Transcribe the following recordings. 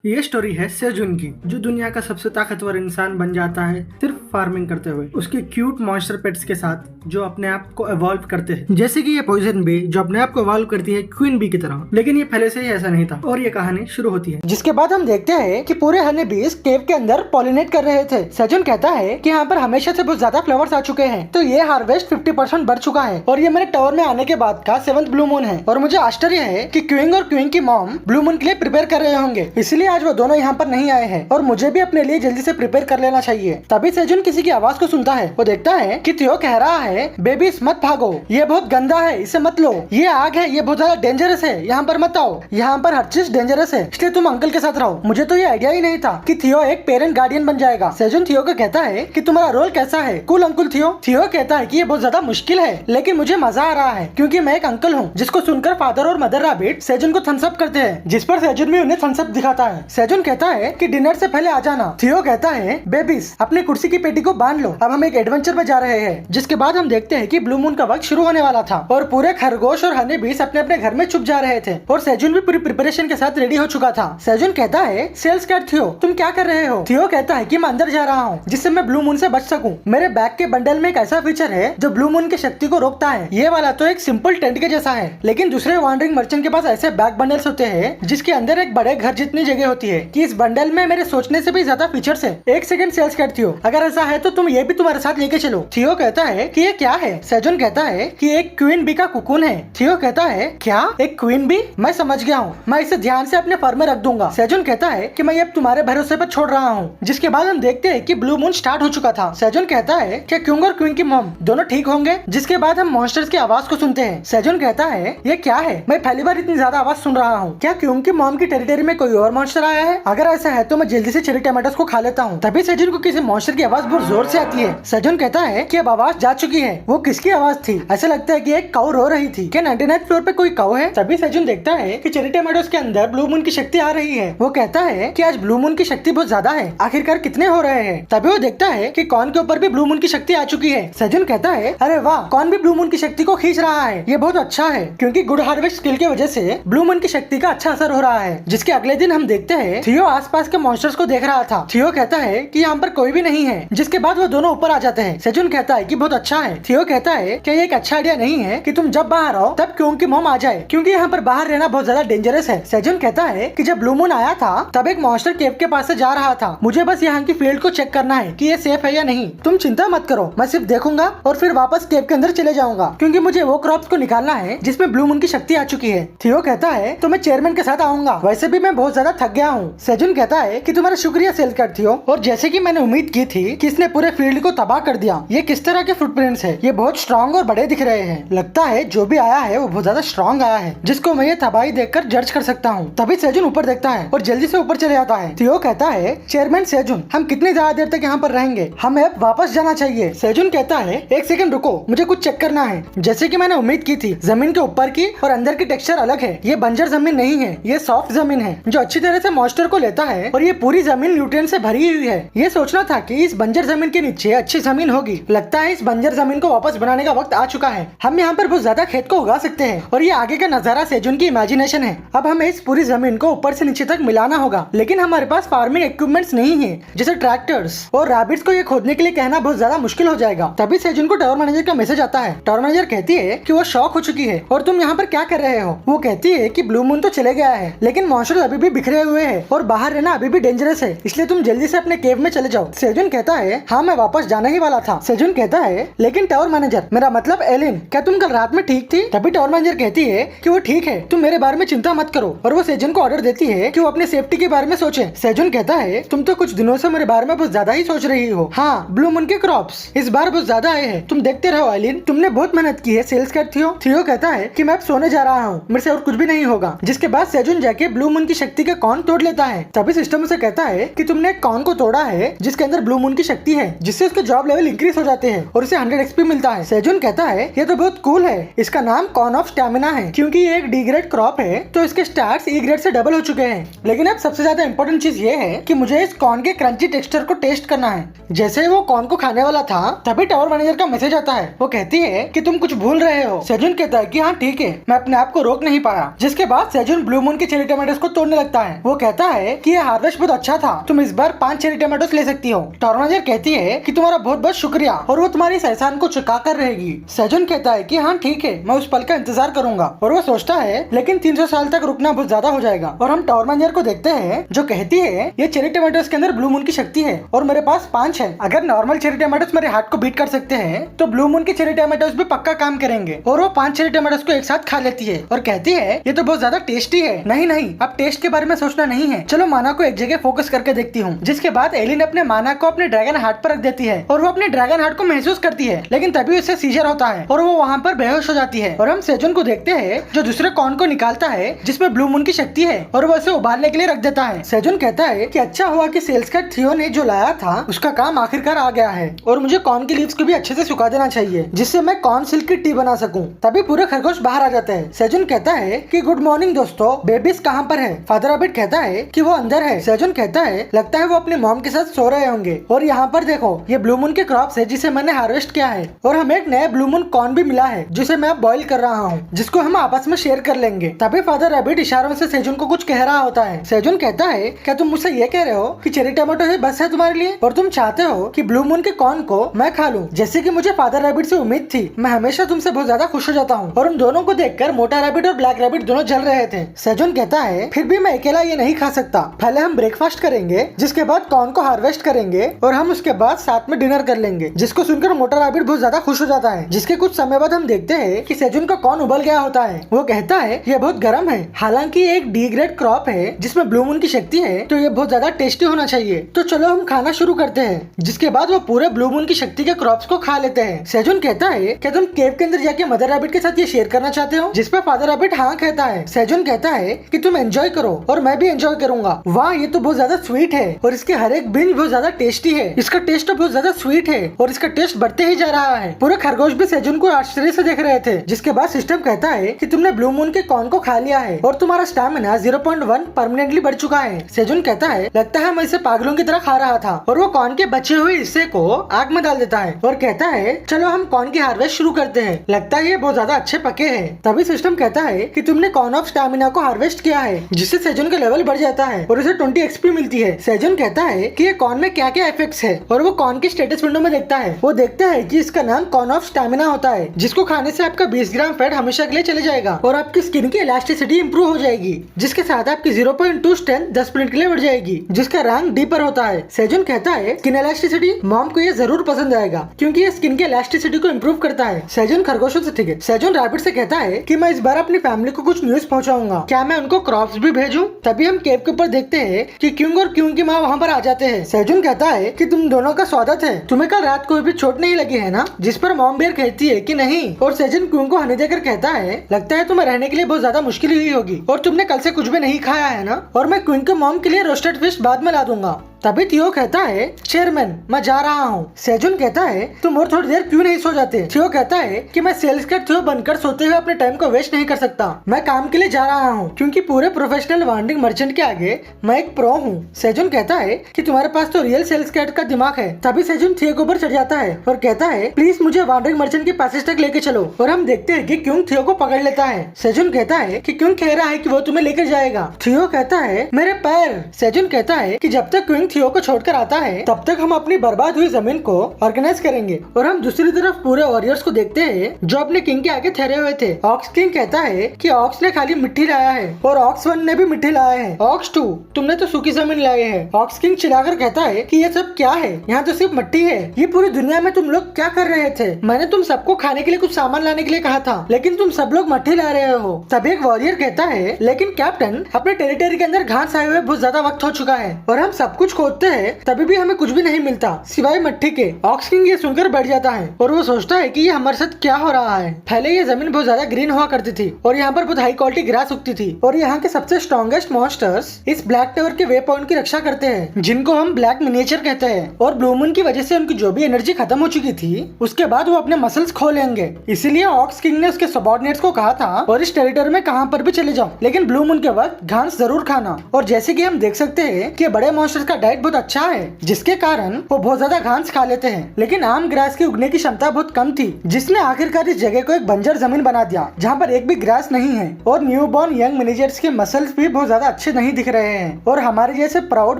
ये स्टोरी है सेजुन की, जो दुनिया का सबसे ताकतवर इंसान बन जाता है सिर्फ फार्मिंग करते हुए, उसके क्यूट मॉन्स्टर पेट्स के साथ जो अपने आप को एवॉल्व करते हैं, जैसे कि ये पॉइजन बी जो अपने आप को एवॉल्व करती है क्वीन बी की तरह। लेकिन ये पहले से ही ऐसा नहीं था और ये कहानी शुरू होती है, जिसके बाद हम देखते हैं कि पूरे हनी बीज केव के अंदर पॉलिनेट कर रहे थे। सेजुन कहता है कि यहाँ पर हमेशा से बहुत ज्यादा फ्लावर्स आ चुके हैं, तो ये हार्वेस्ट 50% बढ़ चुका है और ये मेरे टावर में आने के बाद का 7th ब्लू मून है। और मुझे आश्चर्य है कि क्वीन और क्वीन की मॉम ब्लू मून के लिए प्रिपेयर कर रहे होंगे, इसलिए आज वो दोनों यहाँ पर नहीं आए हैं और मुझे भी अपने लिए जल्दी से प्रिपेयर कर लेना चाहिए। तभी सेजुन किसी की आवाज को सुनता है। वो देखता है कि थियो कह रहा है, बेबीज मत भागो, ये बहुत गंदा है, इसे मत लो, ये आग है, ये बहुत ज्यादा डेंजरस है, यहाँ पर मत आओ, यहाँ पर हर चीज डेंजरस है, इसलिए तुम अंकल के साथ रहो। मुझे तो ये आइडिया ही नहीं था कि थियो एक पेरेंट गार्डियन बन जाएगा। सेजुन थियो को कहता है कि तुम्हारा रोल कैसा है कूल अंकुल थियो। थियो कहता है कि ये बहुत ज्यादा मुश्किल है, लेकिन मुझे मजा आ रहा है क्योंकि मैं एक अंकल हूँ। जिसको सुनकर फादर और मदर रैबिट सेजुन को थम्स अप करते हैं, जिस पर सेजुन भी उन्हें थम्स अप दिखाता है। सेजुन कहता है कि डिनर से पहले आ जाना। थियो कहता है, बेबीज अपनी कुर्सी की पेटी को बांध लो, अब हम एक एडवेंचर में जा रहे हैं। जिसके बाद हम देखते हैं कि ब्लू मून का वक्त शुरू होने वाला था और पूरे खरगोश और हनी बीस अपने अपने घर में छुप जा रहे थे और सेजुन भी पूरी प्रिपरेशन के साथ रेडी हो चुका था। सेजुन कहता है, सेल्स कैट थियो तुम क्या कर रहे हो? थियो कहता है कि मैं अंदर जा रहा हूँ जिससे मैं ब्लू मून से बच सकूं। मेरे बैग के बंडल में एक ऐसा फीचर है जो ब्लू मून की शक्ति को रोकता है। ये वाला तो एक सिंपल टेंट के जैसा है, लेकिन दूसरे वॉन्डरिंग मर्चेंट के पास ऐसे बैग बंडल्स होते हैं जिसके अंदर एक बड़े घर जितनी जगह होती है कि इस बंडल में मेरे सोचने से भी ज्यादा फीचर्स है। एक सेकंड सेल्स कैट थियो, अगर ऐसा है तो तुम ये भी तुम्हारे साथ लेके चलो। थियो कहता है कि ये क्या है? सेजुन कहता है कि एक क्वीन बी का कुकून है। थियो कहता है, क्या एक क्वीन बी? मैं समझ गया हूँ, मैं इसे ध्यान से अपने फर में रख दूंगा। सेजुन कहता है कि मैं ये तुम्हारे भरोसे पर छोड़ रहा हूँ। जिसके बाद हम देखते हैं कि ब्लू मून स्टार्ट हो चुका था। सेजुन कहता है कि क्यूंग और क्वीन की मॉम दोनों ठीक होंगे। जिसके बाद हम मॉन्स्टर्स की आवाज को सुनते हैं। सेजुन कहता है, ये क्या है? मैं पहली बार इतनी ज्यादा आवाज सुन रहा हूँ। क्या क्यूंग की मॉम की टेरिटरी में कोई और मॉन्स्टर आया है? अगर ऐसा है तो मैं जल्दी से चेरी टमाटोस को खा लेता हूँ। तभी सेजुन को किसी मॉन्स्टर की आवाज बहुत जोर से आती है। सेजुन कहता है कि अब आवाज जा चुकी है। वो किसकी आवाज थी? ऐसा लगता है कि एक काऊ रो रही थी। क्या 99th फ्लोर पे कोई काऊ है? तभी सेजुन देखता है कि चेरी टमाटोस के अंदर ब्लू मून की शक्ति आ रही है। वो कहता है कि आज ब्लू मून की शक्ति बहुत ज्यादा है, आखिरकार कितने हो रहे हैं? तभी वो देखता है कि कॉर्न के ऊपर भी ब्लू मून की शक्ति आ चुकी है। सेजुन कहता है, अरे वाह, कॉर्न भी ब्लू मून की शक्ति को खींच रहा है, ये बहुत अच्छा है क्योंकि गुड हार्वेस्ट स्किल की वजह से ब्लू मून की शक्ति का अच्छा असर हो रहा है। जिसके अगले दिन हम देखते हैं थियो आसपास के मॉन्स्टर्स को देख रहा था। थियो कहता है कि यहाँ पर कोई भी नहीं है। जिसके बाद वो दोनों ऊपर आ जाते हैं। सेजुन कहता है कि बहुत अच्छा है। थियो कहता है कि ये एक अच्छा आइडिया नहीं है कि तुम जब बाहर आओ तब क्यों की मॉम आ जाए, क्योंकि यहाँ पर बाहर रहना बहुत ज्यादा डेंजरस है। सेजुन कहता है कि जब ब्लू मून आया था तब एक मॉन्स्टर केव के पास से जा रहा था, मुझे बस यहाँ की फील्ड को चेक करना है कि ये सेफ है या नहीं। तुम चिंता मत करो, मैं सिर्फ देखूंगा और फिर वापस केव के अंदर चले जाऊंगा क्योंकि मुझे वो क्रॉप्स को निकालना है जिसमें ब्लू मून की शक्ति आ चुकी है। थियो कहता है, तो मैं चेयरमैन के साथ आऊंगा, वैसे भी मैं बहुत ज्यादा थक गया हूँ। सेजुन कहता है कि तुम्हारा शुक्रिया सेल्स कैट थियो, और जैसे कि मैंने उम्मीद की थी कि इसने पूरे फील्ड को तबाह कर दिया। ये किस तरह के फुटप्रिंट्स है? ये बहुत स्ट्रॉन्ग और बड़े दिख रहे हैं। लगता है जो भी आया है वो बहुत ज्यादा स्ट्रॉन्ग आया है, जिसको मैं ये तबाही देखकर जज कर सकता हूँ। तभी सेजुन ऊपर देखता है और जल्दी से ऊपर चले जाता है। थियो कहता है, चेयरमैन सेजुन, हम कितनी ज्यादा देर तक यहाँ पर रहेंगे? हमें अब वापस जाना चाहिए। सेजुन कहता है, एक सेकंड रुको, मुझे कुछ चेक करना है। जैसे कि मैंने उम्मीद की थी, जमीन के ऊपर की और अंदर की टेक्सचर अलग है। ये बंजर जमीन नहीं है, ये सॉफ्ट जमीन है जो अच्छी तरह से मॉइस्चर को लेता है और ये पूरी जमीन न्यूट्रिएंट से भरी हुई है। ये सोचना था कि इस बंजर जमीन के नीचे अच्छी जमीन होगी। लगता है इस बंजर जमीन को वापस बनाने का वक्त आ चुका है। हम यहाँ पर बहुत ज्यादा खेत को उगा सकते हैं और ये आगे का नजारा सेजुन की इमेजिनेशन है। अब हमें इस पूरी जमीन को ऊपर से नीचे तक मिलाना होगा, लेकिन हमारे पास फार्मिंग इक्विपमेंट्स नहीं है जैसे ट्रैक्टर्स और रैबिट्स को ये खोदने के लिए कहना बहुत ज्यादा मुश्किल हो जाएगा। तभी सेजुन को टावर मैनेजर का मैसेज आता है। टावर मैनेजर कहती है कि वो शॉक हो चुकी है और तुम यहाँ पर क्या कर रहे हो? वो कहती है कि ब्लू मून तो चले गया है, लेकिन मॉन्स्टर्स अभी भी बिखरे हुए हैं और बाहर रहना अभी भी डेंजरस है, इसलिए तुम जल्दी से अपने केव में चले जाओ। सेजुन कहता है, हाँ मैं वापस जाने ही वाला था। सेजुन कहता है, लेकिन टावर मैनेजर, मेरा मतलब एलिन, क्या तुम कल रात में ठीक थी? तभी टावर मैनेजर कहती है कि वो ठीक है, तुम मेरे बारे में चिंता मत करो, और वो सेजुन को ऑर्डर देती है कि वो अपने सेफ्टी के बारे में सोचे। सेजुन कहता है, तुम तो कुछ दिनों से मेरे बारे में बहुत ज्यादा ही सोच रही हो। हाँ, ब्लू मून के क्रॉप्स इस बार बहुत ज्यादा आए हैं, तुम देखते रहो एलिन, तुमने बहुत मेहनत की है। सेल्स कैट थियो। थियो कहता है कि मैं अब सोने जा रहा हूँ, मेरे से और कुछ भी नहीं होगा। जिसके बाद सेजुन जाके ब्लू मून की शक्ति के कॉर्न तोड़ लेता है। तभी सिस्टम उसे कहता है कि तुमने एक कॉर्न को तोड़ा है जिसके अंदर ब्लू मून की शक्ति है जिससे उसके जॉब लेवल इंक्रीज हो जाते हैं और उसे 100 XP मिलता है। सेजुन कहता है ये तो बहुत कूल है, इसका नाम कॉर्न ऑफ स्टैमिना है क्योंकि ये एक डी ग्रेड क्रॉप है तो इसके स्टार्स ई ग्रेड से डबल हो चुके हैं। लेकिन अब सबसे ज्यादा इंपॉर्टेंट चीज ये है कि मुझे इस कॉर्न के क्रंची टेक्सचर को टेस्ट करना है। जैसे वो कॉर्न को खाने वाला था तभी टावर मैनेजर का मैसेज आता है। वो कहती है कि तुम कुछ भूल रहे हो। सेजुन कहता है कि हाँ ठीक है, मैं अपने आप को रोक नहीं पाया। जिसके बाद सेजुन ब्लू मून के चेरी टमाटोस को तोड़ने लगता है। वो कहता है कि ये हार्वेस्ट बहुत अच्छा था, तुम इस बार 5 चेरी टमाटोस ले सकती हो। टावर मैनेजर कहती है कि तुम्हारा बहुत बहुत शुक्रिया और वो तुम्हारी इस एहसान को चुका कर रहेगी। सेजुन कहता है कि हाँ ठीक है, मैं उस पल का इंतजार करूंगा। और वो सोचता है लेकिन 300 साल तक रुकना बहुत ज्यादा हो जाएगा। और हम टावर मैनेजर को देखते हैं जो कहती है ये चेरी टमाटोस के अंदर ब्लू मून की शक्ति है और मेरे पास 5 है। अगर नॉर्मल चेरी टमाटोस मेरे हार्ट को बीट कर सकते हैं तो ब्लू मून के चेरी टमाटोस भी पक्का काम करेंगे। और वो 5 चेरी टमाटोस को एक साथ खा लेती है और कहती है ये तो बहुत ज्यादा टेस्टी है। नहीं नहीं, अब टेस्ट के बारे में सोचना नहीं है, चलो माना को एक जगह फोकस करके देखती हूँ। जिसके बाद एलिन अपने माना को अपने ड्रैगन हार्ट पर रख देती है और वो अपने ड्रैगन हार्ट को महसूस करती है। लेकिन तभी उसे सीजर होता है और वो वहाँ पर बेहोश हो जाती है। और हम सेजुन को देखते हैं जो दूसरे कॉर्न को निकालता है जिसमें ब्लू मून की शक्ति है और वो उसे उबालने के लिए रख देता है। सेजुन कहता है कि अच्छा हुआ कि सेल्स का थियो ने जो लाया था उसका काम आखिरकार आ गया है और मुझे कॉर्न की लीव्स को भी अच्छे से सुखा देना चाहिए जिससे मैं कॉर्न सिल्क की टी बना सकूं। तभी पूरे खरगोश बाहर आ जाते हैं। सेजुन कहता है कि गुड मॉर्निंग दोस्तों, बेबीज कहाँ पर है? फादर रैबिट कहता है कि वो अंदर है। सेजुन कहता है लगता है वो अपनी मॉम के साथ सो रहे होंगे। और यहाँ पर देखो ये ब्लू मून के क्रॉप्स है जिसे मैंने हार्वेस्ट किया है और हमें एक नया ब्लू मून कॉर्न भी मिला है जिसे मैं अब बॉईल कर रहा हूँ जिसको हम आपस में शेयर कर लेंगे। तभी फादर रैबिट इशारों से सेजुन को कुछ कह रहा होता है। सेजुन कहता है क्या तुम मुझसे ये कह रहे हो कि चेरी टमाटो है बस है तुम्हारे लिए और तुम चाहते हो कि ब्लू मून के कॉर्न को मैं खा लूं? जैसे कि मुझे फादर रैबिट से उम्मीद थी, मैं हमेशा तुमसे बहुत ज्यादा खुश हो जाता हूँ। और उन दोनों को देखकर मोटा रैबिट और ब्लैक रैबिट दोनों जल रहे थे। सेजुन कहता है फिर भी मैं अकेला ये नहीं खा सकता, पहले हम ब्रेकफास्ट करेंगे जिसके बाद कॉर्न को हार्वेस्ट करेंगे और हम उसके बाद साथ में डिनर कर लेंगे। जिसको सुनकर मोटा रैबिट बहुत ज्यादा खुश हो जाता है। जिसके कुछ समय बाद हम देखते हैं कि सेजुन का कॉर्न उबल गया होता है। वो कहता है ये बहुत गर्म है, हालांकि एक डी ग्रेड क्रॉप है जिसमें ब्लू मून की शक्ति है तो ये बहुत ज्यादा टेस्टी होना चाहिए। तो चलो हम खाना शुरू करते हैं। जिसके बाद वो पूरे ब्लू मून की शक्ति के क्रॉप्स को खा लेते हैं। सेजुन कहता है क्या तुम केव के अंदर जाके मदर रैबिट के साथ ये शेयर करना चाहते हो? जिस पर फादर रैबिट हाँ कहता है। सेजुन कहता है कि तुम एंजॉय करो और मैं भी एंजॉय करूंगा। वाह ये तो बहुत ज्यादा स्वीट है और इसके हर एक बिन बहुत ज्यादा टेस्टी है। इसका टेस्ट तो बहुत ज्यादा स्वीट है और इसका टेस्ट बढ़ते ही जा रहा है। पूरे खरगोश भी सेजुन को आश्चर्य से देख रहे थे। जिसके बाद सिस्टम कहता है कि तुमने ब्लू मून के कॉर्न को खा लिया है और तुम्हारा स्टैमिना 0.1 परमानेंटली बढ़ चुका है। सेजुन कहता है लगता है मैं इसे पागलों की तरह खा रहा था और वो कॉर्न के बचे हुए हिस्से को आग में डाल देता है और कहता है चलो हम कॉर्न की हार्वेस्ट शुरू करते हैं, लगता है ये बहुत ज्यादा अच्छे पके हैं। तभी सिस्टम कहता है कि तुमने कॉर्न ऑफ स्टैमिना को हार्वेस्ट किया है जिससे सेजुन का लेवल बढ़ जाता है और उसे 20 XP मिलती है। सेजुन कहता है कि ये कॉर्न में क्या क्या इफेक्ट्स है और वो कॉर्न की स्टेटस विंडो में देखता है। वो देखता है कि इसका नाम कॉर्न ऑफ स्टैमिना होता है जिसको खाने से आपका 20 ग्राम फैट हमेशा के लिए चले जाएगा और आपकी स्किन की इलास्टिसिटी इंप्रूव हो जाएगी जिसके साथ आपकी 0.2 स्ट्रेंथ 10 मिनट के लिए बढ़ जाएगी जिसका रैंक डी पर होता है। सेजुन कहता है स्किन इलास्टिसिटी मॉम को ये जरूर पसंद आएगा क्योंकि ये स्किन के इलास्टिसिटी को इम्प्रूव करता है। सेजुन खरगोशों से ठीक है। सेजुन रैबिट से कहता है कि मैं इस बार अपनी फैमिली को कुछ न्यूज पहुंचाऊंगा, क्या मैं उनको क्रॉप्स भी भेजूं? तभी हम केव के ऊपर देखते हैं कि क्यूंग और क्यूंग की माँ वहाँ पर आ जाते हैं। सेजुन कहता है कि तुम दोनों का स्वागत है, तुम्हें कल रात कोई भी चोट नहीं लगी है ना? जिस पर मॉम बियर कहती है कि नहीं और सेजुन क्यूंग को हनी देकर कहता है लगता है तुम्हें रहने के लिए बहुत ज्यादा मुश्किल हुई होगी और तुमने कल से कुछ भी नहीं खाया है ना, और मैं क्यूंग के मॉम के लिए रोस्टेड फिश बाद में ला दूंगा। तभी थियो कहता है चेयरमैन मैं जा रहा हूँ। सेजुन कहता है तुम और थोड़ी देर क्यों नहीं सो जाते? थियो कहता है कि मैं सेल्स का थियो बनकर सोते हुए अपने टाइम को वेस्ट नहीं कर सकता, मैं काम के लिए जा रहा हूँ क्योंकि पूरे प्रोफेशनल वांडिंग मर्चेंट के आगे मैं एक प्रो हूँ। सेजुन कहता है कि तुम्हारे पास तो रियल सेल्स कैट का दिमाग है। तभी सेजुन थियो के ऊपर चढ़ जाता है और कहता है प्लीज मुझे वांडिंग मर्चेंट के पैसेज तक लेके चलो। और हम देखते हैं कि क्यों थियो को पकड़ लेता है। सेजुन कहता है कि क्यों कह रहा है कि वो तुम्हें लेकर जाएगा। थियो कहता है मेरे पैर। सेजुन कहता है कि जब तक क्यों थियो को छोड़कर आता है तब तक हम अपनी बर्बाद हुई जमीन को ऑर्गेनाइज करेंगे। और हम दूसरी तरफ पूरे वॉरियर्स को देखते हैं जो अपने किंग के आगे ठहरे हुए थे। ऑक्स किंग कहता है कि ऑक्स ने खाली मिट्टी लाया है और ऑक्स 1 ने भी मिट्टी लाया है। ऑक्स 2 तुमने तो सूखी जमीन लाई है। ऑक्स किंग चिल्लाकर कहता है कि ये सब क्या है, यहाँ तो सिर्फ मिट्टी है, ये पूरी दुनिया में तुम लोग क्या कर रहे थे? मैंने तुम सबको खाने के लिए कुछ सामान लाने के लिए कहा था लेकिन तुम सब लोग मिट्टी ला रहे हो। तभी एक वॉरियर कहता है लेकिन कैप्टन अपने टेरिटरी के अंदर घास आए हुए बहुत ज्यादा वक्त हो चुका है और हम सब कुछ खोदते हैं तभी भी हमें कुछ भी नहीं मिलता सिवाय मट्टी के। ऑक्स किंग ये सुनकर बैठ जाता है और वो सोचता है कि ये हमारे साथ क्या हो रहा है। पहले ये जमीन बहुत ज्यादा ग्रीन हुआ करती थी और यहाँ पर बहुत हाई क्वालिटी ग्रास उगती थी और यहाँ के सबसे स्ट्रॉन्गेस्ट मॉन्स्टर्स इस ब्लैक टावर के वे पॉइंट की रक्षा करते हैं, जिनको हम ब्लैक मिनिएचर कहते हैं। और ब्लू मून की वजह से उनकी जो भी एनर्जी खत्म हो चुकी थी उसके बाद वो अपने मसल्स खो लेंगे। इसीलिए ऑक्स किंग ने उसके सबॉर्डिनेट्स को कहा था और इस टेरिटरी में कहां पर भी चले जाओ लेकिन ब्लू मून के वक्त घास जरूर खाना। और जैसे कि हम देख सकते हैं कि बड़े मॉन्स्टर्स का डाइट बहुत अच्छा है जिसके कारण वो बहुत ज्यादा घास खा लेते हैं, लेकिन आम ग्रास की उगने की क्षमता बहुत कम थी जिसने आखिरकार इस जगह को एक बंजर जमीन बना दिया जहाँ पर एक भी ग्रास नहीं है। और न्यू बॉर्न यंग मिनिएचर्स के मसल्स भी बहुत ज्यादा अच्छे नहीं दिख रहे हैं और हमारे जैसे प्राउड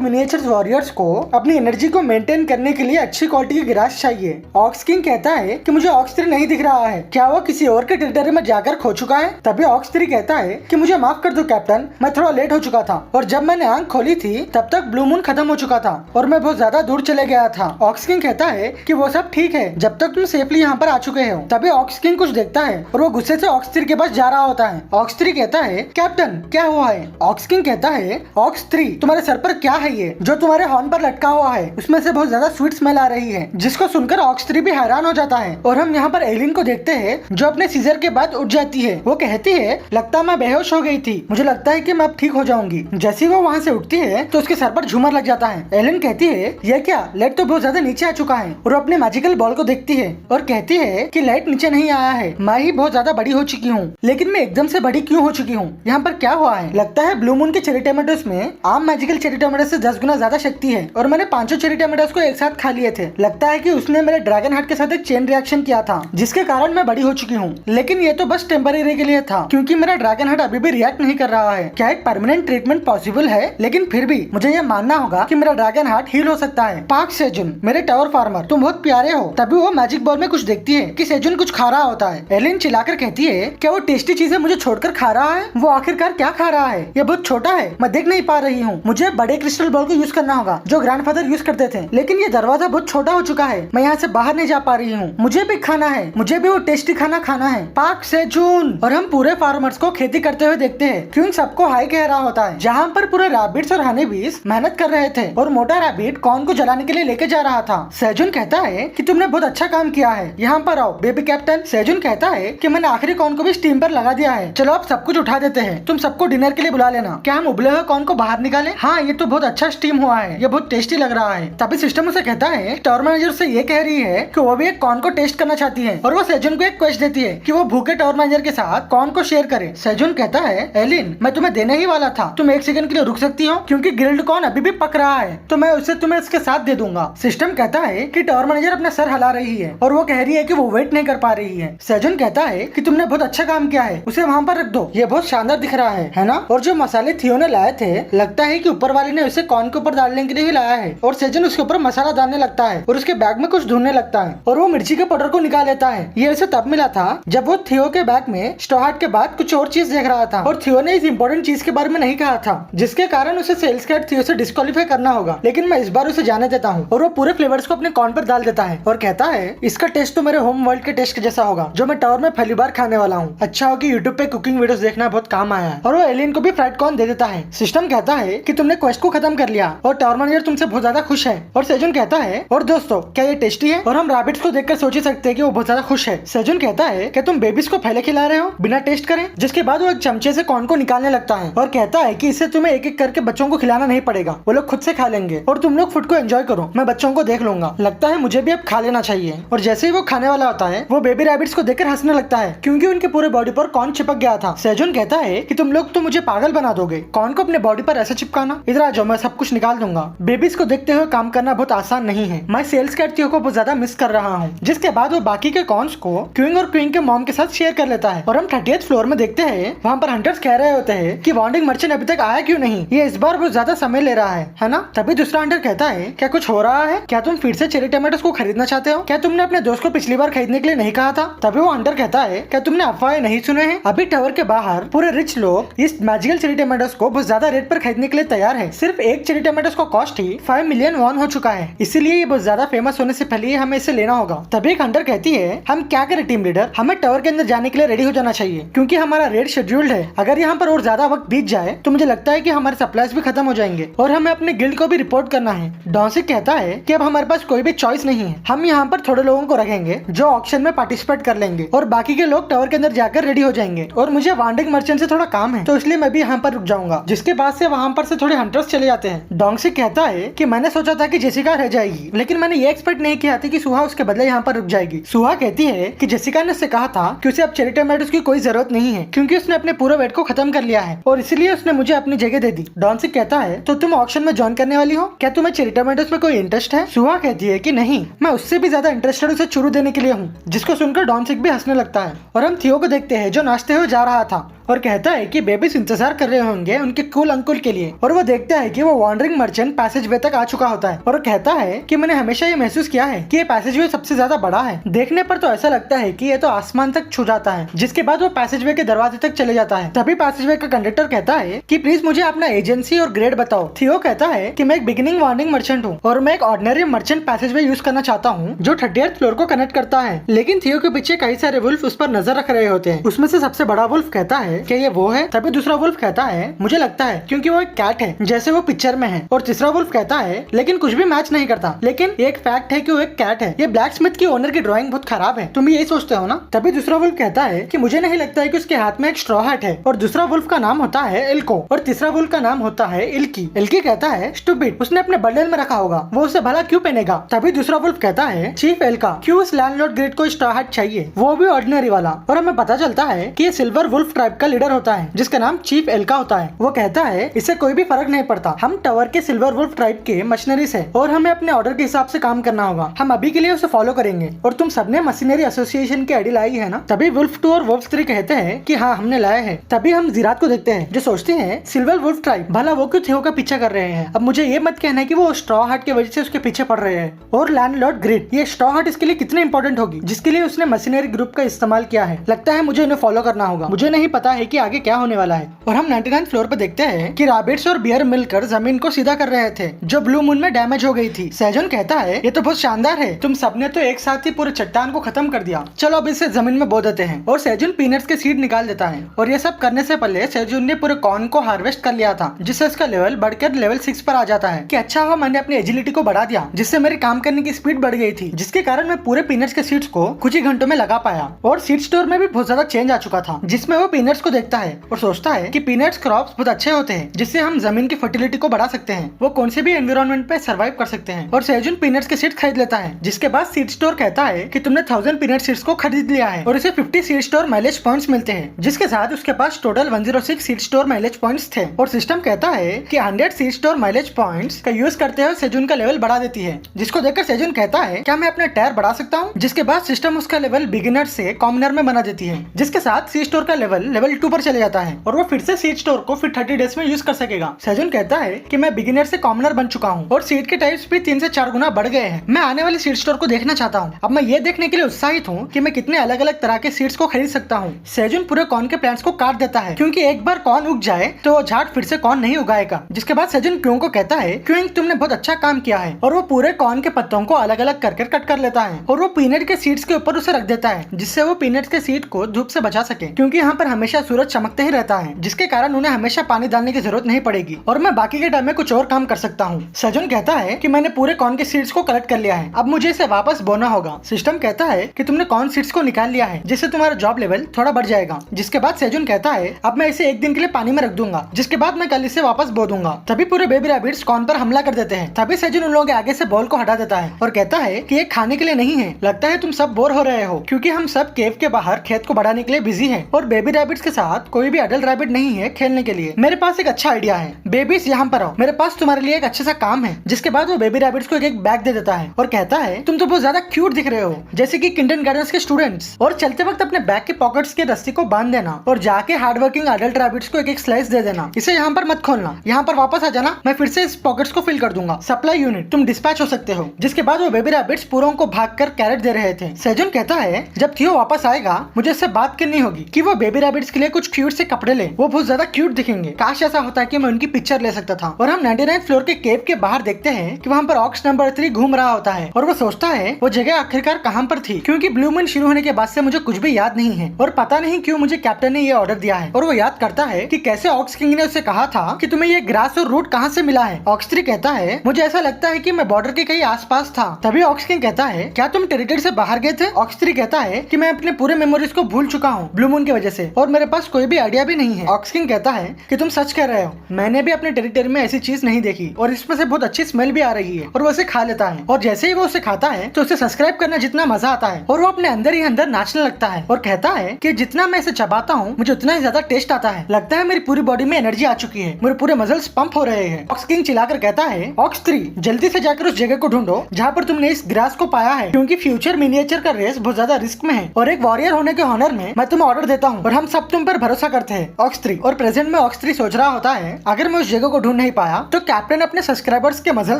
मिनिएचर्स वॉरियर्स को अपनी एनर्जी को मेंटेन करने के लिए अच्छी क्वालिटी की ग्रास चाहिए। ऑक्स किंग कहता है कि मुझे ऑक्स 3 नहीं दिख रहा है, क्या वो किसी और के टेरिटरी में जाकर खो चुका है? तभी ऑक्स 3 कहता है कि मुझे माफ कर दो कैप्टन, मैं थोड़ा लेट हो चुका था और जब मैंने आंख खोली थी तब तक ब्लू मून खत्म हो चुका था और मैं बहुत ज्यादा दूर चले गया था। ऑक्स किंग कहता है कि वो सब ठीक है जब तक तुम सेफली यहाँ पर आ चुके हो। तभी ऑक्स किंग कुछ देखता है और वो गुस्से से ऑक्स 3 के पास जा रहा होता है। ऑक्स 3 कहता है कैप्टन क्या हुआ है? ऑक्स किंग कहता है ऑक्स 3 तुम्हारे सर पर क्या है ये जो तुम्हारे हॉर्न पर लटका हुआ है? उसमें से बहुत ज्यादा स्वीट स्मेल आ रही है, जिसको सुनकर ऑक्स 3 भी हैरान हो जाता है। और हम यहाँ पर एलिन को देखते हैं जो अपने सीजर के बाद उठ जाती है। वो कहती है लगता मैं बेहोश हो गई थी, मुझे लगता है कि मैं अब ठीक हो जाऊंगी। जैसे वो वहाँ से उठती है तो उसके सर पर झूमर लग जाता है। एलिन कहती है ये क्या, लाइट तो बहुत ज्यादा नीचे आ चुका है। और अपने मैजिकल बॉल को देखती है और कहती है कि लाइट नीचे नहीं आया है, मैं ही बहुत ज्यादा बड़ी हो चुकी हूँ, लेकिन मैं एकदम से बड़ी क्यों हो चुकी हूँ? यहाँ पर क्या हुआ है? लगता है ब्लू मून के चेरी टोमेटोस में आम मैजिकल चेरी टोमेटोस से 10 गुना ज्यादा शक्ति है और मैंने 5 चेरी टोमेटोस को एक साथ खा लिए थे। लगता है कि उसने मेरे ड्रैगन हार्ट के साथ एक चेन रिएक्शन किया था जिसके कारण मैं बड़ी हो चुकी हूँ, लेकिन ये तो बस टेम्परेरी के लिए था क्योंकि मेरा ड्रैगन हार्ट अभी भी रिएक्ट नहीं कर रहा है। क्या एक परमानेंट ट्रीटमेंट पॉसिबल है? लेकिन फिर भी मुझे ये मानना होगा कि मेरा ड्रैगन हार्ट हील हो सकता है। पार्क सेजुन मेरे टावर फार्मर तुम बहुत प्यारे हो। तभी वो मैजिक बॉल में कुछ देखती है कि सेजुन कुछ खा रहा होता है। एलिन चिल्लाकर कहती है क्या वो टेस्टी चीजें मुझे छोड़कर खा रहा है? वो आखिरकार क्या खा रहा है? ये बहुत छोटा है, मैं देख नहीं पा रही हूँ। मुझे बड़े क्रिस्टल बॉल को यूज करना होगा जो ग्रैंडफादर यूज करते थे, लेकिन ये दरवाजा बहुत छोटा हो चुका है, मैं यहाँ से बाहर नहीं जा पा रही हूँ। मुझे भी खाना है, मुझे भी वो टेस्टी खाना खाना है। पार्क सेजुन। और हम पूरे फार्मर्स को खेती करते हुए देखते हैं क्यों सबको हाई कह रहा होता है, जहाँ पर पूरे रैबिट्स और हनी बीज मेहनत कर रहे थे और मोटा रैबिट कॉर्न को जलाने के लिए लेके जा रहा था। सेजुन कहता है कि तुमने बहुत अच्छा काम किया है, यहाँ पर आओ बेबी कैप्टन। सेजुन कहता है कि मैंने आखिरी कॉर्न को भी स्टीम पर लगा दिया है, चलो अब सब कुछ उठा देते हैं, तुम सबको डिनर के लिए बुला लेना। क्या हम उबले हुए कॉर्न को बाहर निकाले? हाँ ये तो बहुत अच्छा स्टीम हुआ है, ये बहुत टेस्टी लग रहा है। तभी सिस्टम उसे कहता है टावर मैनेजर से ये कह रही है कि वो भी एक कॉर्न को टेस्ट करना चाहती है और वो सेजुन को एक क्वेस्ट देती है कि वो भूखे टावर मैनेजर के साथ कॉर्न को शेयर करे। सेजुन कहता है एलिन मैं तुम्हें देने ही वाला था, तुम एक सेकंड के लिए रुक सकती हो क्योंकि ग्रिल्ड कॉर्न अभी भी पक रहा है तो मैं उसे तुम्हें इसके साथ दे दूंगा। सिस्टम कहता है कि टावर मैनेजर अपना सर हिला रही है और वो कह रही है कि वो वेट नहीं कर पा रही है। सेजुन कहता है कि तुमने बहुत अच्छा काम किया है, उसे वहाँ पर रख दो, ये बहुत शानदार दिख रहा है ना? और जो मसाले थियो ने लाए थे लगता है कि ऊपर वाले ने उसे कॉर्न के ऊपर डालने के लिए ही लाया है और सेजुन उसके ऊपर मसाला डालने लगता है और उसके बैग में कुछ ढूंढने लगता है और वो मिर्ची के पाउडर को निकाल लेता है। ये उसे तब मिला था जब वो थियो के बैग में स्टोहार्ट के बाद कुछ और चीज देख रहा था और थियो ने इस इम्पोर्टेंट चीज के बारे में नहीं कहा था जिसके कारण उसे सेल्स कैट थियो से डिस्क्वालीफाई करना होगा, लेकिन मैं इस बार उसे जाने देता हूँ। और वो पूरे फ्लेवर्स को अपने कॉर्न पर डाल देता है और कहता है इसका टेस्ट तो मेरे होम वर्ल्ड के टेस्ट के जैसा होगा जो मैं टावर में पहली बार खाने वाला हूँ। अच्छा हो कि यूट्यूब पे कुकिंग वीडियोस देखना बहुत काम आया है। और वो एलियन को भी फ्राइड कॉर्न दे देता है। सिस्टम कहता है कि तुमने क्वेस्ट को खत्म कर लिया और टावर मैनेजर तुमसे बहुत ज्यादा खुश है। और सेजुन कहता है और दोस्तों क्या ये टेस्टी है? और हम रैबिट्स को देखकर सोच ही सकते हैं कि वो बहुत ज्यादा खुश है। सेजुन कहता है कि तुम बेबीज को पहले खिला रहे हो बिना टेस्ट करे, जिसके बाद वो एक चमचे से कॉर्न को निकालने लगता है और कहता है कि इससे तुम्हें एक एक करके बच्चों को खिलाना नहीं पड़ेगा, वो लोग खुद से खा लेंगे और तुम लोग फूड को एंजॉय करो, मैं बच्चों को देख लूंगा। लगता है मुझे भी अब खा लेना चाहिए। और जैसे ही वो खाने वाला होता है वो बेबी रैबिट्स को देखकर हंसने लगता है क्योंकि उनके पूरे बॉडी पर कॉर्न चिपक गया था। सेजुन कहता है कि तुम लोग तो मुझे पागल बना दोगे, कॉर्न को अपने बॉडी पर ऐसा चिपकाना, इधर आ जाओ मैं सब कुछ निकाल दूंगा। बेबीज को देखते हुए काम करना बहुत आसान नहीं है, मैं सेल्स कैट थियो को बहुत ज्यादा मिस कर रहा हूँ। जिसके बाद वो बाकी के कॉर्न्स को क्वीन और क्वीन के मॉम के साथ शेयर कर लेता है। और हम 30th फ्लोर में देखते हैं वहाँ पर हंटर्स कह रहे होते हैं कि वांडिंग मर्चेंट अभी तक आया क्यों नहीं, ये इस बार बहुत ज्यादा समय ले रहा है ना? तभी दूसरा हंटर कहता है क्या कुछ हो रहा है? क्या तुम फिर से चेरी टमाटोस को खरीदना चाहते हो? क्या तुमने अपने दोस्त को पिछली बार खरीदने के लिए नहीं कहा था? तभी वो हंटर कहता है क्या तुमने अफवाहें नहीं सुने हैं? अभी टावर के बाहर पूरे रिच लोग इस मैजिकल चेरी टमाटोस को बहुत ज्यादा रेट पर खरीदने के लिए तैयार है। सिर्फ एक चेरी टमाटोस का कॉस्ट ही 5 मिलियन वॉन हो चुका है, इसीलिए ये बहुत ज्यादा फेमस होने से पहले ही हमें इसे लेना होगा। तभी एक हंटर कहती है हम क्या करें टीम लीडर, हमें टावर के अंदर जाने के लिए रेडी हो जाना चाहिए क्योंकि हमारा रेड शेड्यूल्ड है। अगर यहाँ पर और ज्यादा वक्त बीत जाए तो मुझे लगता है कि हमारे सप्लाईज भी खत्म हो जाएंगे और हमें अपने गिल्ड गिल्ड को भी रिपोर्ट करना है। डॉन्सिक कहता है कि अब हमारे पास कोई भी चॉइस नहीं है, हम यहाँ पर थोड़े लोगों को रखेंगे जो ऑक्शन में पार्टिसिपेट कर लेंगे और बाकी के लोग टावर के अंदर जाकर रेडी हो जाएंगे। और मुझे वांडिंग मर्चेंट से थोड़ा काम है, तो इसलिए मैं भी यहाँ पर रुक जाऊंगा। जिसके बाद से वहाँ पर से थोड़े हंटर्स चले जाते हैं। डॉन्सिक कहता है कि मैंने सोचा था कि जेसिका रह जाएगी, लेकिन मैंने ये एक्सपेक्ट नहीं किया था कि सुहा उसके बदले यहाँ पर रुक जाएगी। सुहा कहती है कि जेसिका ने उससे कहा था कि उसे अब चेरी टोमेटोस की कोई जरूरत नहीं है, क्योंकि उसने अपने पूरे वेट को खत्म कर लिया है और इसलिए उसने मुझे अपनी जगह दे दी। डॉन्सिक कहता है तो तुम ऑक्शन में ज्वाइन करने वाली हो, क्या तुम्हें चेरी टोमेटोस में कोई इंटरेस्ट है? सुहा कहती है कि नहीं, मैं उससे भी ज्यादा इंटरेस्टेड उसे चुरू देने के लिए हूँ। जिसको सुनकर डॉन्सिक भी हंसने लगता है और हम थियो को देखते हैं जो नाचते हुए जा रहा था और कहता है कि बेबीज इंतजार कर रहे होंगे उनके कूल अंकुल के लिए। और वो देखता है कि वो वॉन्डरिंग मर्चेंट पैसेज वे तक आ चुका होता है और कहता है कि मैंने हमेशा ये महसूस किया है कि ये पैसेज वे सबसे ज्यादा बड़ा है। देखने पर तो ऐसा लगता है कि ये तो आसमान तक छू जाता है। जिसके बाद वो पैसेज वे के दरवाजे तक चले जाता है। तभी पैसेज वे का कंडक्टर कहता है कि प्लीज मुझे अपना एजेंसी और ग्रेड बताओ। थियो कहता है कि मैं एक बिगिनिंग वॉन्डिंग मर्चेंट हूँ और मैं एक ऑर्डिनरी मर्चेंट पैसेज वे यूज करना चाहता हूँ जो 30th फ्लोर को कनेक्ट करता है। लेकिन थियो के पीछे कई सारे वुल्फ उस पर नजर रख रहे होते हैं। उसमें से सबसे बड़ा वुल्फ कहता है कि ये वो है। तभी दूसरा वुल्फ कहता है मुझे लगता है क्योंकि वो एक कैट है जैसे वो पिक्चर में है। और तीसरा वुल्फ कहता है लेकिन कुछ भी मैच नहीं करता, लेकिन एक फैक्ट है कि वो एक कैट है। ये ब्लैक स्मिथ की ओनर की ड्राइंग बहुत खराब है, तुम यही सोचते हो ना? तभी दूसरा वुल्फ कहता है कि मुझे नहीं लगता है कि उसके हाथ में एक स्ट्रॉ हैट है। और दूसरा वुल्फ का नाम होता है इल्को और तीसरा वुल्फ का नाम होता है इल्की। इल्की कहता है स्टूपिड, उसने अपने बंडल में रखा होगा, वो उसे भला क्यों पहनेगा? तभी दूसरा वुल्फ कहता है चीफ एल्का, क्यों उस लैंडलॉर्ड ग्रेड को स्ट्रॉ हैट चाहिए, वो भी ऑर्डिनरी वाला? और हमें पता चलता है कि ये सिल्वर वुल्फ ट्राइब का लीडर होता है जिसका नाम चीफ एल्का होता है। वो कहता है इससे कोई भी फर्क नहीं पड़ता, हम टावर के सिल्वर वुल्फ ट्राइब के मशीनरीज है और हमें अपने ऑर्डर के हिसाब से काम करना होगा। हम अभी के लिए उसे फॉलो करेंगे। और तुम सबने मशीनरी एसोसिएशन की आईडी लाई है ना? तभी वुल्फ 2 और वुल्फ 3 कहते हैं कि हाँ हमने लाया है। तभी हम जीरात को देखते हैं जो सोचते हैं सिल्वर वुल्फ ट्राइब, भला वो क्यों थियो का पीछा कर रहे हैं? अब मुझे ये मत कहना है कि वो स्ट्रॉ हट की वजह से उसके पीछे पड़ रहे हैं। और लैंडलॉर्ड ग्रिड, ये स्ट्रॉ हट इसके लिए कितने इंपॉर्टेंट होगी जिसके लिए उसने मशीनरी ग्रुप का इस्तेमाल किया है। लगता है मुझे इन्हें फॉलो करना होगा, मुझे नहीं पता है कि आगे क्या होने वाला है। और हम 99th फ्लोर पे देखते हैं कि रैबिट्स और बियर मिलकर जमीन को सीधा कर रहे थे जो ब्लू मून में डैमेज हो गई थी। सेजन कहता है ये तो बहुत शानदार है, तुम सबने तो एक साथ ही पूरे चट्टान को खत्म कर दिया, चलो अब इसे जमीन में बो देते हैं। और सेजन पीनट्स के सीड निकाल देता है। और ये सब करने से पहले सेजन ने पूरे कॉर्न को हार्वेस्ट कर लिया था जिससे इसका लेवल बढ़कर लेवल 6 पर आ जाता है। कि अच्छा हुआ मैंने अपनी एजिलिटी को बढ़ा दिया जिससे मेरे काम करने की स्पीड बढ़ गई थी, जिसके कारण मैं पूरे पीनट्स के सीड्स को कुछ ही घंटों में लगा पाया। और सीड स्टोर में भी बहुत ज्यादा चेंज आ चुका था जिसमें वो पीनट्स को देखता है और सोचता है कि पीनट्स क्रॉप्स बहुत अच्छे होते हैं जिससे हम जमीन की फर्टिलिटी को बढ़ा सकते हैं, वो कौन से भी एनवायरनमेंट पे सर्वाइव कर सकते हैं। और सेजुन पीनट्स के सीड्स खरीद लेता है। जिसके बाद सीड स्टोर कहता है कि तुमने 1000 पीनट सीड्स को खरीद लिया है और इसे 50 सीड स्टोर माइलेज पॉइंट्स मिलते हैं, जिसके साथ उसके पास total 106 seed store mileage points थे। और सिस्टम कहता है कि 100 सीड स्टोर माइलेज पॉइंट्स का यूज करते हुए सेजुन का लेवल बढ़ा देती है। जिसको देखकर सेजुन कहता है क्या मैं अपने टायर बढ़ा सकता हूँ? जिसके बाद सिस्टम उसका लेवल बिगिनर से कॉमनर में बना देती है, जिसके साथ सीड स्टोर का लेवल 2 पर चले जाता है और वो फिर से सीड स्टोर को फिर 30 डेज में यूज कर सकेगा। सेजुन कहता है कि मैं बिगिनर से कॉमनर बन चुका हूँ और सीड के टाइप्स भी 3 से 4 गुना बढ़ गए हैं। मैं आने वाले सीड स्टोर को देखना चाहता हूँ। अब मैं ये देखने के लिए उत्साहित हूँ कि मैं कितने अलग अलग तरह के सीड्स को खरीद सकता हूँ। सेजुन पूरे कॉर्न के प्लांट्स को काट देता है क्योंकि एक बार कॉर्न उग जाए तो वो झाड़ फिर से कॉर्न नहीं उगाएगा। जिसके बाद सेजुन क्यूंग को कहता है क्यूंग तुमने बहुत अच्छा काम किया है और वो पूरे कॉर्न के पत्तों को अलग अलग करके कट कर लेता है और वो पीनट के सीड्स के ऊपर उसे रख देता है जिससे वो पीनट के सीड को धूप से बचा सके, क्योंकि यहाँ पर हमेशा सूरज चमकते ही रहता है जिसके कारण उन्हें हमेशा पानी डालने की जरूरत नहीं पड़ेगी और मैं बाकी के टाइम में कुछ और काम कर सकता हूँ। सेजुन कहता है कि मैंने पूरे कॉर्न के सीड्स को कलेक्ट कर लिया है, अब मुझे इसे वापस बोना होगा। सिस्टम कहता है कि तुमने कॉर्न सीड्स को निकाल लिया है जिससे तुम्हारा जॉब लेवल थोड़ा बढ़ जाएगा। जिसके बाद सेजुन कहता है अब मैं इसे एक दिन के लिए पानी में रख दूंगा, जिसके बाद मैं कल इसे वापस बो दूंगा। तभी पूरे बेबी रैबिट्स कॉर्न पर हमला कर देते हैं। तभी सेजुन उन लोगों के आगे से बॉल को हटा देता है और कहता है कि ये खाने के लिए नहीं है, लगता है तुम सब बोर हो रहे हो क्योंकि हम सब केव के बाहर खेत को बढ़ाने के लिए बिजी हैं और बेबी रैबिट्स के साथ कोई भी अडल्ट रैबिट नहीं है खेलने के लिए। मेरे पास एक अच्छा आइडिया है, बेबीज यहाँ पर आओ, मेरे पास तुम्हारे लिए एक अच्छा सा काम है। जिसके बाद वो बेबी रैबिट्स को एक बैग दे देता है और कहता है तुम तो बहुत ज्यादा क्यूट दिख रहे हो जैसे कि किंडरगार्टन के स्टूडेंट्स, और चलते वक्त अपने बैग के पॉकेट्स के रस्सी को बांध देना और जाके हार्ड वर्किंग अडल्ट रैबिट्स को एक स्लाइस दे देना। इसे यहाँ पर मत खोलना, यहाँ पर वापस आ जाना, मैं फिर से इस पॉकेट्स को फिल कर दूंगा। सप्लाई यूनिट तुम डिस्पैच हो सकते हो। जिसके बाद वो बेबी रैबिट्स पूरों को भागकर कैरेट दे रहे थे। सेजुन कहता है जब थियो वापस आएगा मुझे इससे बात करनी होगी कि वो बेबी रैबिट्स के लिए कुछ क्यूट से कपड़े ले, वो बहुत ज्यादा क्यूट दिखेंगे। काश ऐसा होता है कि मैं उनकी पिक्चर ले सकता था। और हम 99th फ्लोर के केव के बाहर देखते हैं कि वहाँ पर ऑक्स नंबर 3 घूम रहा होता है और वो सोचता है वो जगह आखिरकार कहाँ पर थी, क्योंकि ब्लू मून शुरू होने के बाद से मुझे कुछ भी याद नहीं है और पता नहीं क्यों मुझे कैप्टन ने ये ऑर्डर दिया है। और वो याद करता है कि कैसे ऑक्स किंग ने उसे कहा था कि तुम्हें ये ग्रास और रूट कहाँ से मिला मिला है। ऑक्स 3 कहता है मुझे ऐसा लगता है कि मैं बॉर्डर के कहीं आसपास था। तभी ऑक्स किंग कहता है क्या तुम टेरिटरी से बाहर गए थे? ऑक्स 3 कहता है कि मैं अपने पूरे मेमोरीज को भूल चुका हूँ ब्लू मून की वजह से और मेरे पास कोई भी आइडिया भी नहीं है। ऑक्स किंग कहता है कि तुम सच कह रहे हो, मैंने भी अपने टेरिटरी में ऐसी चीज नहीं देखी और इसमें से बहुत अच्छी स्मेल भी आ रही है। और वो उसे खा लेता है और जैसे ही वो उसे खाता है तो उसे सब्सक्राइब करना जितना मजा आता है और वो अपने अंदर ही अंदर नाचने लगता है और कहता है कि जितना मैं इसे चबाता हूँ मुझे उतना ही ज्यादा टेस्ट आता है। लगता है मेरी पूरी बॉडी में एनर्जी आ चुकी है, मेरे पूरे मसल्स पंप हो रहे हैं। ऑक्स किंग चिल्लाकर कहता है ऑक्स 3 जल्दी से जाकर उस जगह को ढूंढो जहाँ पर तुमने इस ग्रास को पाया है, क्योंकि फ्यूचर मिनिएचर का रेस बहुत ज्यादा रिस्क में है और एक वॉरियर होने के ऑनर में मैं तुम्हें ऑर्डर देता हूँ और हम सब तुम पर भरोसा करते हैं। ऑक्स 3 और प्रेजेंट में ऑक्स 3 सोच रहा होता है अगर मैं उस जगह को ढूंढ नहीं पाया तो कैप्टन अपने सब्सक्राइबर्स के मसल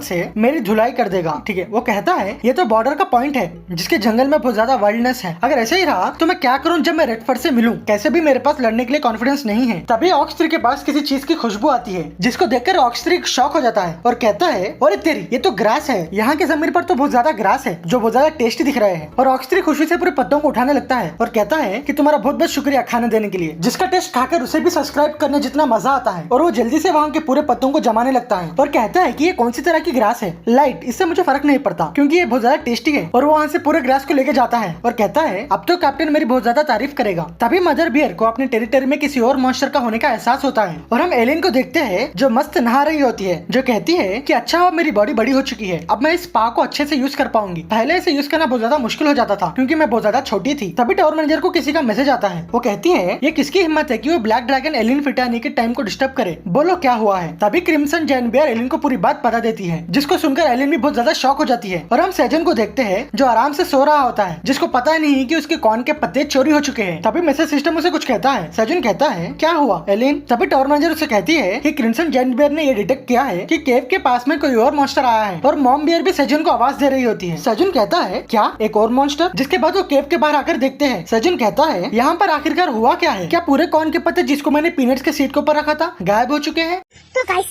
से मेरी धुलाई कर देगा। ठीक है, वो कहता है ये तो बॉर्डर का पॉइंट है जिसके जंगल में बहुत ज्यादा वाइल्डनेस है, अगर ऐसे ही रहा तो मैं क्या करूँ जब मैं रेडफोर्ड से मिलूं, कैसे भी मेरे पास लड़ने के लिए कॉन्फिडेंस नहीं है। तभी ऑक्स 3 के पास किसी चीज की खुशबू आती है जिसको देखकर ऑक्स 3 शॉक हो जाता है और कहता है अरे तेरी ये तो ग्रास है, यहाँ के जमीन पर तो बहुत ज्यादा ग्रास है जो बहुत ज्यादा टेस्टी दिख रहे हैं। और ऑक्स 3 खुशी से पूरे पत्तों को उठाने लगता है और कहता है कि तुम्हारा बहुत बहुत शुक्रिया खाने देने के लिए, जिसका टेस्ट खाकर उसे भी सब्सक्राइब करने जितना मजा आता है। और वो जल्दी से वहाँ के पूरे पत्तों को जमाने लगता है और कहता है कि ये कौन सी तरह की ग्रास है, लाइट, इससे मुझे फर्क नहीं पड़ता क्योंकि ये बहुत ज्यादा टेस्टी है। और वो वहाँ से पूरे ग्रास को लेके जाता है और कहता है अब तो कैप्टन मेरी बहुत ज्यादा तारीफ करेगा। तभी मदर बियर को अपने टेरिटरी में किसी और मॉन्स्टर का होने का एहसास होता है और हम एलियन को देखते हैं जो मस्त नहा रही होती है, जो कहती है कि अच्छा अब मेरी बॉडी बड़ी हो चुकी है, अब मैं इस स्पा को अच्छे से यूज कर पाऊंगी। पहले इसे यूज करना बहुत ज्यादा मुश्किल हो जाता था क्योंकि मैं बहुत ज्यादा छोटी थी। तभी टावर मैनेजर को किसी का मैसेज आता है, वो कहती है ये किसकी हिम्मत है कि वो ब्लैक ड्रैगन एलियन फिटानी के टाइम को डिस्टर्ब करे, बोलो क्या हुआ है। तभी क्रिम्सन जैन बियर एलियन को पूरी बात बता देती है जिसको सुनकर एलियन भी बहुत ज्यादा शॉक हो जाती है। और हम सेजन को देखते हैं जो आराम से सो रहा होता है, जिसको पता ही नहीं कि उसके कॉर्न के पत्ते चोरी हो चुके हैं। तभी मैसेज सिस्टम उसे कुछ कहता है, सेजन कहता है क्या हुआ एलियन। तभी टावर मैनेजर उसे कहती है कि क्रिम्सन जैन बियर ने ये डिटेक्ट किया है कि केव के पास में कोई और मॉन्स्टर आया है और मॉम बियर भी सेजन को आवाज दे रही होती है। सेजन कहता है क्या एक और मॉन्स्टर, जिसके बाद वो केव के बाहर आकर देखते हैं। सेजन कहता है यहाँ पर आखिरकार हुआ क्या है, क्या पूरे कॉर्न के पत्ते जिसको मैंने पीनट्स के सीट के ऊपर रखा था गायब हो चुके हैं। तो गाइस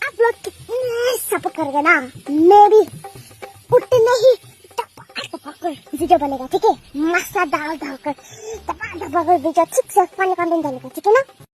आप लोग कितने सपोर्ट करोगे ना, मैं भी उतने ही वीडियो बनेगा, ठीक है, मसाला डाल कर दबा दबा कर वीडियो ठीक से फनी कंटेंट डालेगा, ठीक है ना।